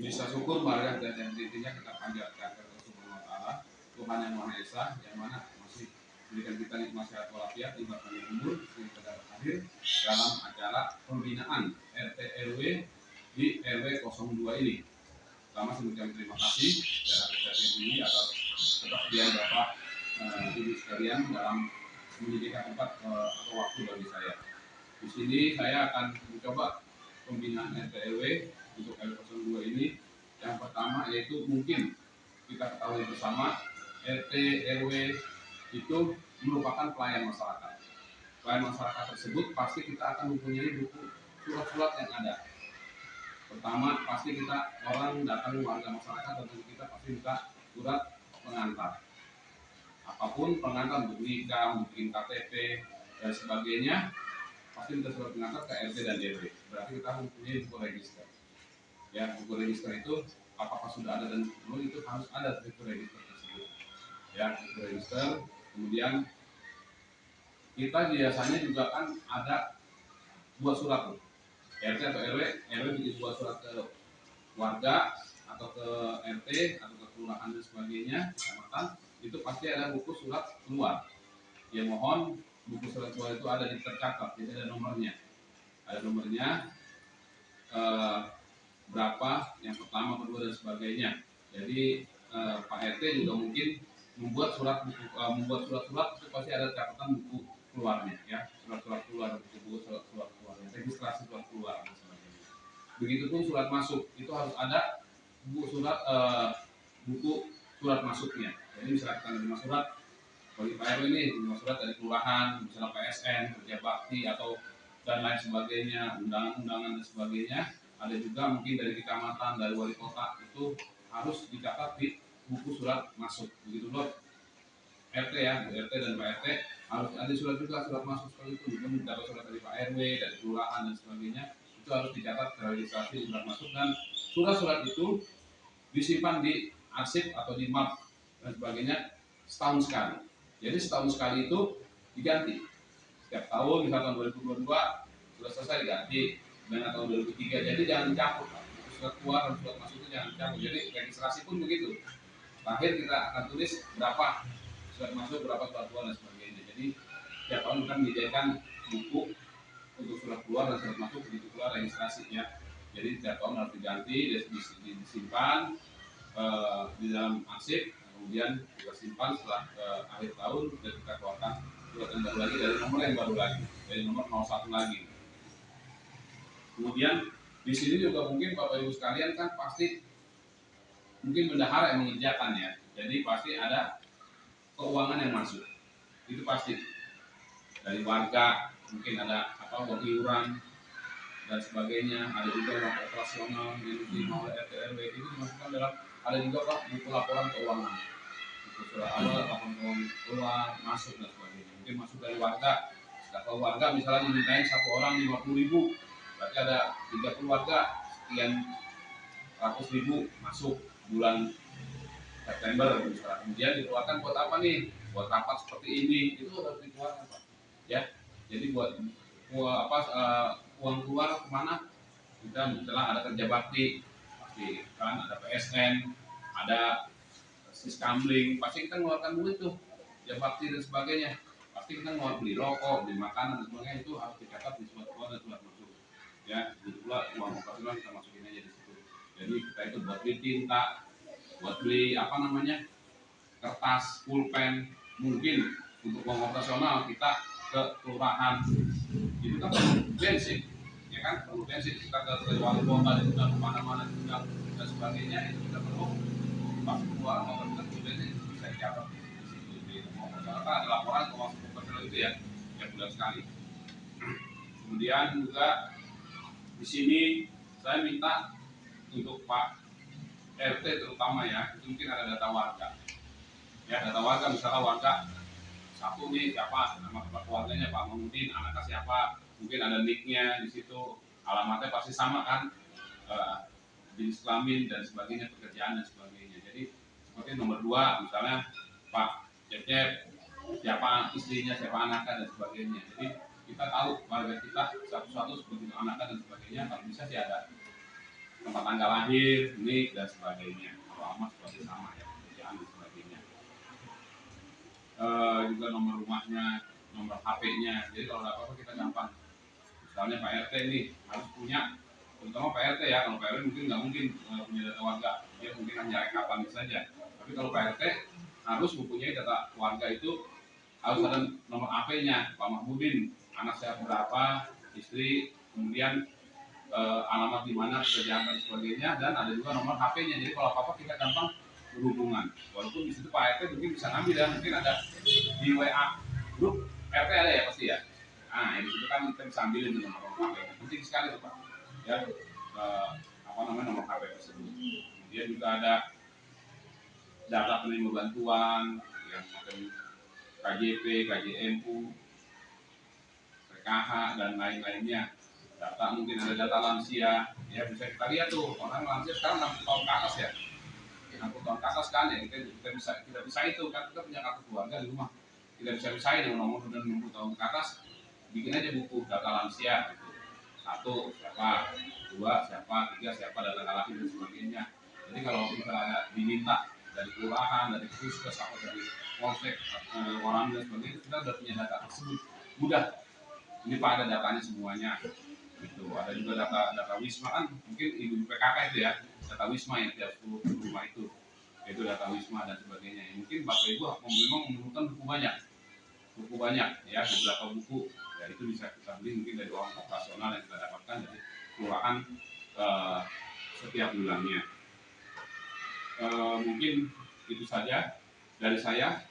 Bisa syukur marilah dan intinya kita panjatkan kepada Allah Subhanahu wa taala, Tuhan yang Maha Esa, yang mana masih berikan kita nikmat sehat walafiat, ibadah panjang umur sehingga kita dapat hadir dalam acara pembinaan RT RW di RW 02 ini. Pertama saya mengucapkan terima kasih dan apresiasi ini atas ketersediaan Bapak Ibu sekalian dalam menyediakan tempat atau waktu bagi saya. Di sini saya akan mencoba pembinaan RT RW untuk RW 02 ini. Yang pertama yaitu mungkin kita ketahui bersama RT RW itu merupakan pelayan masyarakat. Pelayan masyarakat tersebut pasti kita akan mempunyai buku surat-surat yang ada. Pertama pasti kita orang datang warga masyarakat dan kita pasti minta surat pengantar. Apapun pengantar untuk nikah, untuk bikin KTP dan sebagainya, pasti minta surat pengantar ke RT dan RW. Berarti kita mempunyai buku register. Ya, buku register itu apakah sudah ada dan belum itu harus ada buku register tersebut. Ya, buku register. Kemudian kita biasanya juga kan ada buat surat tuh. RT atau RW bikin buat surat ke warga atau ke RT atau ke kelurahan dan sebagainya, kecamatan, itu pasti ada buku surat keluar. Ya mohon buku surat keluar itu ada tercatat, jadi ada nomornya. Ada nomornya berapa, yang pertama, kedua dan sebagainya. Jadi Pak RT juga mungkin membuat surat-surat itu pasti ada catatan buku keluarnya, ya, surat-surat keluar, buku surat keluar, registrasi surat keluar dan sebagainya. Begitupun surat masuk itu harus ada buku surat masuknya. Jadi misalnya kita menerima surat bagi Pak RW ini, menerima surat dari kelurahan, misalnya PSN, kerja bakti atau dan lain sebagainya, undangan-undangan dan sebagainya. Ada juga mungkin dari kecamatan, dari wali kota, itu harus dicatat di buku surat masuk. Begitu loh RT ya, RT dan Pak RT harus ada surat juga, surat masuk seperti itu. Juga mendapat surat dari Pak RW, dari kelurahan dan sebagainya, itu harus dicatat terregistrasi surat masuk, dan surat-surat itu disimpan di arsip atau di map dan sebagainya setahun sekali. Jadi setahun sekali itu diganti. Setiap tahun, misalnya tahun 2022 sudah selesai diganti dengan tahun 2003. Jadi jangan dicampur. Surat keluar dan surat masuk itu jangan dicampur. Jadi registrasi pun begitu. Terakhir kita akan tulis berapa surat masuk, berapa surat keluar dan sebagainya. Jadi setiap tahun kita menyediakan buku untuk surat keluar dan surat masuk, begitu pula registrasinya. Jadi setiap tahun harus diganti, disimpan di dalam arsip, kemudian kita simpan setelah akhir tahun dan kita keluarkan surat yang baru lagi dari nomor yang baru lagi, dari nomor 01 lagi. Kemudian di sini juga mungkin Bapak Ibu sekalian kan pasti mungkin bendahara yang mengerjakan ya, jadi pasti ada keuangan yang masuk, itu pasti dari warga, mungkin ada uang iuran dan sebagainya, ada juga uang operasional yang diterima oleh RT RW, itu dimasukkan dalam, ada juga Pak buku laporan keuangan, buku surat awal, laporan keuangan keluar, masuk dan sebagainya. Mungkin masuk dari warga, kalau warga misalnya dimintain satu orang 50.000, berarti ada 30 warga, sekian ratus ribu masuk bulan September misalnya. Kemudian dikeluarkan buat apa nih? Buat rapat seperti ini, itu harus dikeluarkan Pak. Ya, jadi buat uang keluar kemana? Kita misalnya ada kerja bakti, pasti kan ada PSN, ada siskamling, pasti kita mengeluarkan duit tuh, kerja bakti dan sebagainya. Pasti kita mau beli rokok, beli makanan dan sebagainya, itu harus dicatat di surat keluar dan surat masuk. Ya, begitu pula uang operasional kita masukin aja di situ. Jadi kita itu buat beli tinta, buat beli kertas, pulpen, mungkin untuk uang operasional kita ke kelurahan, itu kan perlu bensin, ya kan, perlu bensin, kita ke wali kota dan kemana-mana dan sebagainya, itu kita perlu pas keluar motor kita perlu bensin, itu bisa dicatat di situ di masyarakat, ada laporan ke uang operasional itu ya, yang bulan sekali. Kemudian juga di sini saya minta untuk Pak RT terutama ya, itu mungkin ada data warga. Ya, data warga, misalnya warga satu nih siapa, nama keluarganya Pak Mahmudin, anaknya siapa, mungkin ada nicknya di situ, alamatnya pasti sama kan, jenis kelamin dan sebagainya, pekerjaan dan sebagainya. Jadi seperti nomor 2 misalnya Pak Cecep, siapa istrinya, siapa anaknya dan sebagainya. Jadi kita tahu warga kita satu-satu seperti anaknya dan sebagainya, kalau bisa sih ada tempat tanggal lahir, nik dan sebagainya. Alamat seperti sama ya, pekerjaan dan sebagainya. Juga nomor rumahnya, nomor HP-nya. Jadi kalau ada apa-apa kita gampang. Misalnya Pak RT nih harus punya, terutama Pak RT ya. Kalau Pak RT mungkin nggak mungkin punya data warga, dia mungkin hanya rekapan saja. Tapi kalau Pak RT harus mempunyai data warga itu, harus ada nomor HP-nya, Pak Mahmudin, anak saya berapa, istri, kemudian alamat di mana, pekerjaan dan sebagainya, dan ada juga nomor HP-nya. Jadi kalau apa-apa kita gampang berhubungan. Walaupun di situ Pak RT mungkin bisa ngambil ya, mungkin ada di WA grup RT ada ya pasti ya. Nah, di situ kan kita bisa ambilin nomor HP-nya. Penting sekali tuh Pak. Ya, apa namanya nomor HP tersebut. Kemudian juga ada data penerima bantuan yang macam KJP, KJMU, PKH dan lain-lainnya. Data mungkin ada data lansia, ya bisa kita lihat tuh orang lansia sekarang 60 tahun ke atas ya, 60 tahun ke atas kan ya, kita bisa itu kan, kita punya kartu keluarga di rumah, kita bisa dengan nomor dan 60 tahun ke atas, bikin aja buku data lansia gitu. 1 siapa, 2 siapa, 3 siapa, data lahir dan sebagainya. Jadi kalau kita ada diminta dari kelurahan, dari puskes atau dari polsek orang dan sebagainya, kita sudah punya data tersebut, mudah. Ini Pak ada datanya semuanya. Itu ada juga data wisma kan, mungkin ibu PKK itu ya, data wisma yang tiap 10 rumah itu data wisma dan sebagainya. Mungkin bapak ibu memang memerlukan buku banyak ya, beberapa buku ya, itu bisa kita beli mungkin dari uang operasional yang kita dapatkan dari kelurahan setiap bulannya. Mungkin itu saja dari saya.